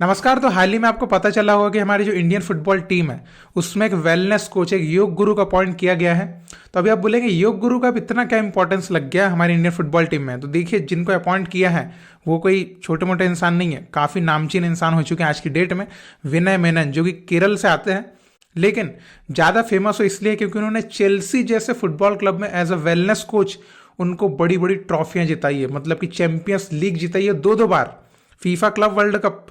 नमस्कार। तो हाल ही में आपको पता चला होगा कि हमारी जो इंडियन फुटबॉल टीम है उसमें एक वेलनेस कोच, एक योग गुरु का अपॉइंट किया गया है। तो अभी आप बोलेंगे योग गुरु का अब इतना क्या इंपॉर्टेंस लग गया हमारी इंडियन फुटबॉल टीम में। तो देखिए, जिनको अपॉइंट किया है वो कोई छोटे मोटे इंसान नहीं है, काफ़ी नामचीन इंसान हो चुके हैं आज की डेट में। विनय मेनन, जो कि केरल से आते हैं, लेकिन ज़्यादा फेमस हो इसलिए क्योंकि उन्होंने चेल्सी जैसे फुटबॉल क्लब में एज अ वेलनेस कोच उनको बड़ी बड़ी ट्रॉफियाँ जिताई है। मतलब कि चैंपियंस लीग जिताई है दो बार, फीफा क्लब वर्ल्ड कप।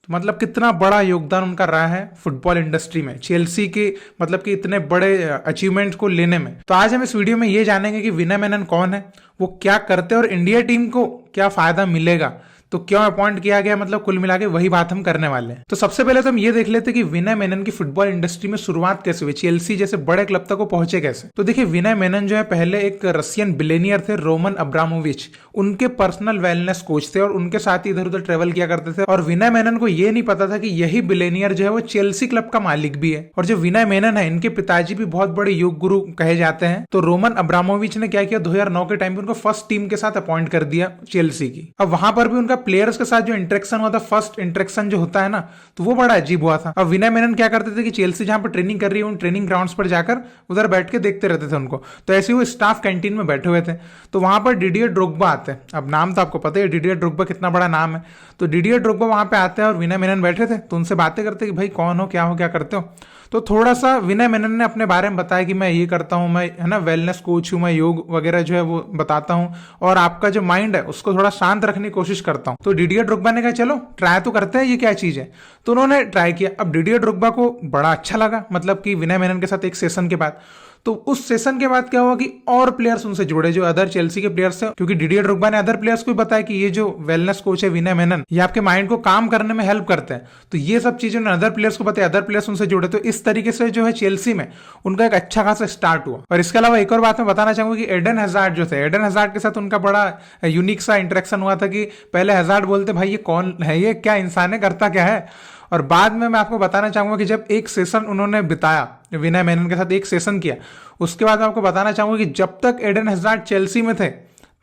मतलब कितना बड़ा योगदान उनका रहा है फुटबॉल इंडस्ट्री में, चेल्सी के मतलब कि इतने बड़े अचीवमेंट को लेने में। तो आज हम इस वीडियो में ये जानेंगे कि विनय मेनन कौन है, वो क्या करते हैं और इंडिया टीम को क्या फायदा मिलेगा, तो क्यों अपॉइंट किया गया, मतलब कुल मिला के वही बात हम करने वाले हैं। तो सबसे पहले तो हम ये देख लेते हैं कि विनय मेनन की फुटबॉल इंडस्ट्री में शुरुआत कैसे हुई, चेल्सी जैसे बड़े क्लब तक वो पहुंचे कैसे। तो देखिए, विनय मेनन जो है पहले एक रशियन बिलेनियर थे, रोमन अब्रामोविच, उनके पर्सनल वेलनेस कोच थे और उनके साथ ही इधर उधर ट्रेवल किया करते थे। और विनय मेनन को ये नहीं पता था कि यही बिलेनियर जो है वो चेल्सी क्लब का मालिक भी है। और जो विनय मेनन है, इनके पिताजी भी बहुत बड़े योग गुरु कहे जाते हैं। तो रोमन अब्रामोविच ने क्या किया, 2009 के टाइम पे उनको फर्स्ट टीम के साथ अपॉइंट कर दिया चेल्सी की। अब वहां पर भी उनका प्लेयर्स के साथ जो इंटरेक्शन हुआ था, फर्स्ट इंटरेक्शन जो होता है ना, तो वो बड़ा अजीब हुआ था। अब विनय मेनन क्या करते थे कि चेल्सी जहां पर ट्रेनिंग कर रही है उन ट्रेनिंग ग्राउंड्स पर जाकर उधर बैठ के देखते रहते थे उनको। तो ऐसे वो स्टाफ कैंटीन में बैठे हुए थे, तो वहां पर डिडियर ड्रोग्बा आते हैं। अब नाम तो आपको पता है डिडियर ड्रोग्बा कितना बड़ा नाम है। तो डिडियर ड्रोग्बा वहां पे आते हैं और विनय मेनन बैठे थे, तो उनसे बातें करते कि भाई कौन हो, क्या करते हो। तो थोड़ा सा विनय मेनन ने अपने बारे में बताया कि मैं ये करता हूँ, मैं है ना वेलनेस कोच हूँ, मैं योग वगैरह जो है वो बताता हूँ और आपका जो माइंड है उसको थोड़ा शांत रखने की कोशिश करता हूँ। तो डिडियर ड्रोग्बा ने कहा चलो ट्राई तो करते हैं, ये क्या चीज़ है। तो उन्होंने ट्राई किया। अब डिडियर ड्रोग्बा को बड़ा अच्छा लगा, मतलब कि विनय मेनन के साथ एक सेशन के बाद। तो उस सेशन के बाद क्या हुआ कि और प्लेयर्स उनसे जुड़े, जो अदर चेल्सी के प्लेयर्स थे, क्योंकि डिडियर ड्रोग्बा ने अदर प्लेयर्स को भी बताया कि ये जो वेलनेस कोच है विनय मेनन, ये आपके माइंड को काम करने में हेल्प करते हैं। तो ये सब चीजें अदर प्लेयर्स को बताया, अदर प्लेयर्स उनसे जुड़े। तो इस तरीके से जो है चेल्सी में उनका एक अच्छा खासा स्टार्ट हुआ। और इसके अलावा एक और बात मैं बताना चाहूंगा कि एडन हजार्ड जो थे, एडन हजार्ड के साथ उनका बड़ा यूनिक सा इंटरेक्शन हुआ था कि पहले हजार्ड बोलते भाई ये कौन है, ये क्या इंसान है, करता क्या है। और बाद में मैं आपको बताना चाहूंगा कि जब एक सेशन उन्होंने बिताया विनय मेनन के साथ, एक सेशन किया, उसके बाद मैं आपको बताना चाहूंगा कि जब तक एडन हजार्ड चेल्सी में थे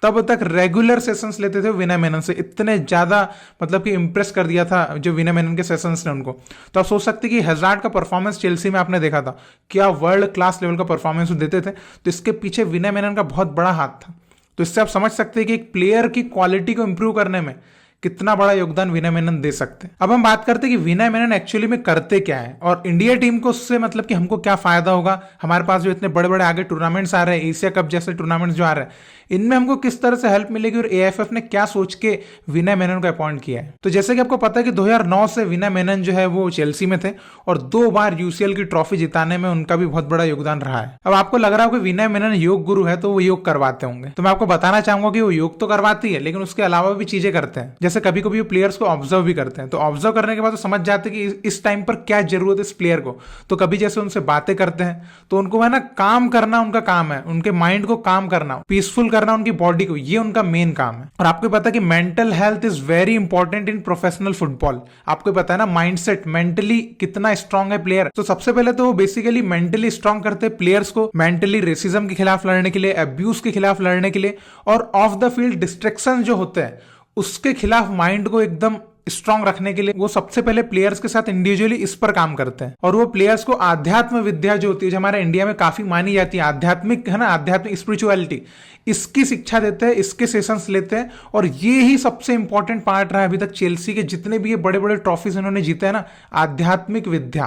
तब तक रेगुलर सेशंस लेते थे विनय मेनन से। इतने ज्यादा मतलब कि इंप्रेस कर दिया था जो विनय मेनन के सेशंस ने उनको। तो आप सोच सकते कि हजार्ड का परफॉर्मेंस चेल्सी में आपने देखा था, क्या वर्ल्ड क्लास लेवल का परफॉर्मेंस देते थे। तो इसके पीछे विनय मेनन का बहुत बड़ा हाथ था। तो इससे आप समझ सकते हैं कि एक प्लेयर की क्वालिटी को इंप्रूव करने में कितना बड़ा योगदान विनय मेनन दे सकते हैं। अब हम बात करते हैं कि विनय मेनन एक्चुअली में करते क्या है और इंडिया टीम को उससे मतलब कि हमको क्या फायदा होगा। हमारे पास जो इतने बड़े बड़े आगे टूर्नामेंट्स आ रहे हैं, एशिया कप जैसे टूर्नामेंट्स जो आ रहे हैं, इनमें हमको किस तरह से हेल्प मिलेगी और एएफएफ ने क्या सोच के विनय मेनन को अपॉइंट किया है। तो जैसे कि आपको पता है कि 2009 से विनय मेनन जो है वो चेल्सी में थे और 2 बार यूसीएल की ट्रॉफी जिताने में उनका भी बहुत बड़ा योगदान रहा है। अब आपको लग रहा हो कि विनय मेनन योग गुरु है तो वो योग करवाते होंगे, तो मैं आपको बताना चाहूंगा कि वो योग तो करवाती है लेकिन उसके अलावा भी चीजें करते हैं। जैसे कभी कभी वो प्लेयर्स को ऑब्जर्व भी करते हैं, तो ऑब्जर्व करने के बाद तो समझ जाते हैं कि इस टाइम पर क्या जरूरत है इस प्लेयर को। तो कभी जैसे उनसे बातें करते हैं तो उनको है ना काम करना उनका काम है, उनके माइंड को काम करना, पीसफुल करना उनकी बॉडी को, ये उनका मेन काम है। और आपको पता है कि mental health is very important in professional football. आपको पता है ना माइंडसेट, मेंटली कितना स्ट्रांग है प्लेयर। तो सबसे पहले तो वो बेसिकली मेंटली स्ट्रांग करते हैं प्लेयर्स को, मेंटली रेसिज्म के खिलाफ लड़ने के लिए, अब्यूज के खिलाफ लड़ने के लिए, और ऑफ द फील्ड डिस्ट्रैक्शन जो होते हैं उसके खिलाफ माइंड को एकदम स्ट्रांग रखने के लिए वो सबसे पहले प्लेयर्स के साथ इंडिविजुअली इस पर काम करते हैं। और वो प्लेयर्स को आध्यात्म विद्या जो होती है, जो हमारे इंडिया में काफी मानी जाती है, आध्यात्मिक है ना, आध्यात्मिक स्पिरिचुअलिटी, इसकी शिक्षा देते हैं, इसके सेशंस लेते हैं। और ये ही सबसे इंपॉर्टेंट पार्ट रहा है अभी तक चेल्सी के जितने भी ये बड़े बड़े ट्रॉफीज इन्होंने जीते हैं ना, आध्यात्मिक विद्या।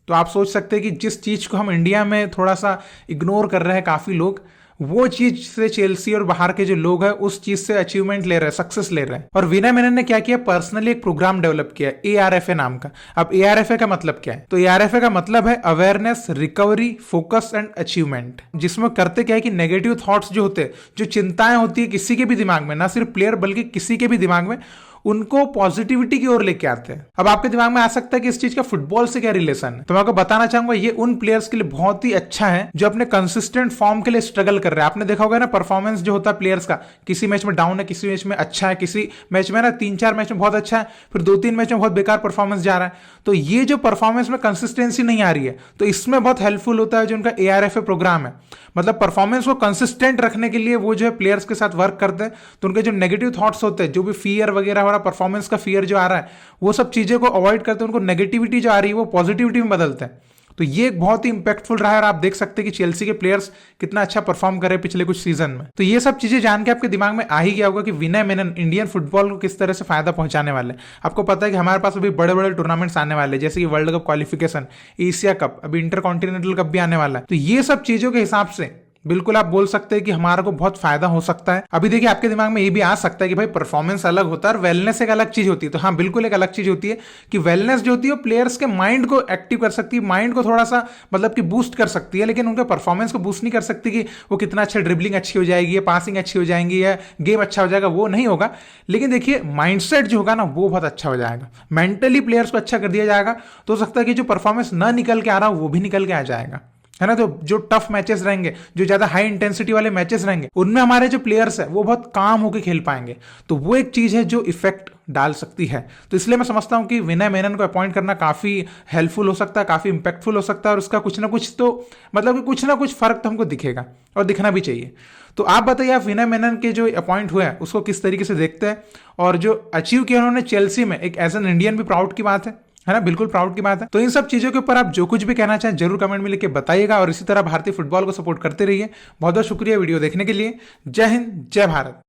तो आप सोच सकते हैं कि जिस चीज को हम इंडिया में थोड़ा सा इग्नोर कर रहे हैं काफी लोग, वो चीज से चेल्सी और बाहर के जो लोग हैं उस चीज से अचीवमेंट ले रहे हैं, सक्सेस ले रहे हैं। और विनय मेनन ने क्या किया, पर्सनली एक प्रोग्राम डेवलप किया ARFA नाम का। अब ARFA का मतलब क्या है, तो ARFA का मतलब है awareness, recovery, focus and achievement. जिसमें करते क्या है कि नेगेटिव थॉट्स जो होते हैं, जो चिंताएं होती है किसी के भी दिमाग में, ना सिर्फ प्लेयर बल्कि किसी के भी दिमाग में, उनको पॉजिटिविटी की ओर लेके आते हैं। अब आपके दिमाग में आ सकता है कि इस चीज का फुटबॉल से क्या रिलेशन है, तो मैं आपको बताना चाहूंगा ये उन प्लेयर्स के लिए बहुत ही अच्छा है जो अपने कंसिस्टेंट फॉर्म के लिए स्ट्रगल कर रहे हैं। आपने देखा होगा ना परफॉर्मेंस जो होता है प्लेयर्स का, किसी मैच में डाउन है, किसी मैच में अच्छा है, किसी मैच में ना 3-4 मैच में बहुत अच्छा है, फिर 2-3 मैच में बहुत बेकार परफॉर्मेंस जा रहा है। तो ये जो परफॉर्मेंस में कंसिस्टेंसी नहीं आ रही है, तो इसमें बहुत हेल्पफुल होता है जो उनका ARFA प्रोग्राम है। मतलब परफॉर्मेंस को कंसिस्टेंट रखने के लिए वो जो है प्लेयर्स के साथ वर्क करते हैं, तो उनके जो नेगेटिव थॉट्स होते हैं, जो भी फियर वगैरह हो रहा हमारा परफॉर्मेंस का फियर जो आ रहा है वो सब चीज़ें को अवॉइड करते हैं, उनको नेगेटिविटी जो आ रही है वो पॉजिटिविटी में बदलते हैं। तो ये एक बहुत ही इंपैक्टफुल रहा है और आप देख सकते हैं कि चेल्सी के प्लेयर्स कितना अच्छा परफॉर्म करे पिछले कुछ सीजन में। तो ये सब चीजें जान के आपके दिमाग में आ ही गया होगा कि विनय मेनन इंडियन फुटबॉल को किस तरह से फायदा पहुंचाने वाले हैं। आपको पता है कि हमारे पास अभी बड़े बड़े टूर्नामेंट्स आने वाले हैं, जैसे कि world cup qualification, Asia cup, अभी इंटर कॉन्टिनेंटल कप भी आने वाला है। तो ये सब चीजों के हिसाब से बिल्कुल आप बोल सकते हैं कि हमारा को बहुत फायदा हो सकता है। अभी देखिए आपके दिमाग में ये भी आ सकता है कि भाई परफॉर्मेंस अलग होता है और वेलनेस एक अलग चीज होती है। तो हाँ, बिल्कुल एक अलग चीज होती है कि वेलनेस जो होती है वो प्लेयर्स के माइंड को एक्टिव कर सकती है, माइंड को थोड़ा सा मतलब कि बूस्ट कर सकती है, लेकिन उनके परफॉर्मेंस को बूस्ट नहीं कर सकती कि वो कितना अच्छा ड्रिबलिंग अच्छी हो जाएगी या पासिंग अच्छी हो जाएंगी या गेम अच्छा हो जाएगा, वो नहीं होगा। लेकिन देखिए माइंडसेट जो होगा ना वो बहुत अच्छा हो जाएगा, मेंटली प्लेयर्स को अच्छा कर दिया जाएगा, तो हो सकता है कि जो परफॉर्मेंस ना निकल के आ रहा हो वो भी निकल के आ जाएगा, है ना। तो जो टफ मैचेस रहेंगे, जो ज्यादा हाई इंटेंसिटी वाले मैचेस रहेंगे, उनमें हमारे जो प्लेयर्स है वो बहुत काम होकर खेल पाएंगे। तो वो एक चीज है जो इफेक्ट डाल सकती है। तो इसलिए मैं समझता हूं कि विनय मेनन को अपॉइंट करना काफी हेल्पफुल हो सकता है, काफी इंपैक्टफुल हो सकता है, और उसका कुछ ना कुछ तो मतलब कि कुछ ना कुछ फर्क तो हमको दिखेगा और दिखना भी चाहिए। तो आप बताइए, आप विनय मेनन के जो अपॉइंट हुए हैं उसको किस तरीके से देखते हैं, और जो अचीव किया उन्होंने चेल्सी में, एक एज एन इंडियन भी प्राउड की बात है ना, बिल्कुल प्राउड की बात है। तो इन सब चीजों के ऊपर आप जो कुछ भी कहना चाहें जरूर कमेंट में लिख के बताइएगा, और इसी तरह भारतीय फुटबॉल को सपोर्ट करते रहिए। बहुत बहुत शुक्रिया वीडियो देखने के लिए। जय हिंद, जय भारत।